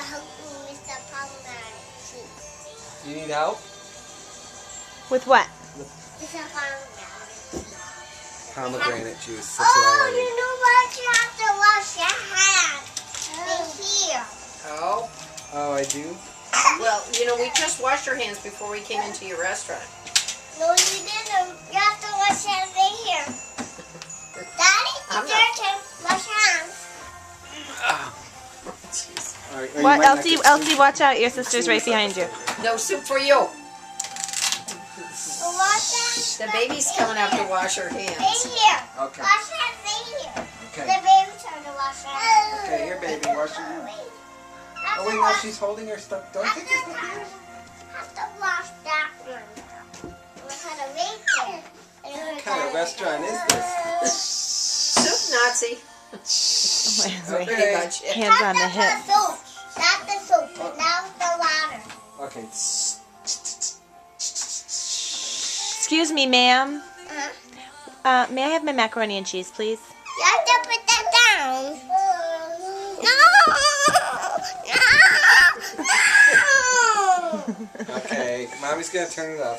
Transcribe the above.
help me with the pomegranate juice. You need help? With what? With the pomegranate juice. Pomegranate juice. That's Oh, what I you need. know what? You have to wash your hands. In here. Oh, Oh, I do? well, you know, we just washed our hands before we came into your restaurant. No, you didn't. You have to wash your hands in here. Daddy, I'm it's not- your turn. Wash your hands. Jeez. Or you What, might not Elsie? get Elsie, soup. watch out! Your sister's Soup right is behind you. No soup for you. Wash your hands. The baby's coming up to wash her In hands. here. Okay. Wash your hands in here. The Okay. baby's trying to wash her hands. Okay, here, baby. Wash your hands. Oh, wait, no, she's holding her stuff. Don't take your stuff here. Have to wash that one. We're gonna make it. What kind of restaurant is this? Soup Nazi. Wait, Pretty much it. Hands on the hip. That's the soap. That's the soap. And now the water. Okay. Excuse me, ma'am. Uh-huh. May I have my macaroni and cheese, please? You have to put that down. No! No! Okay. Mommy's gonna turn it off.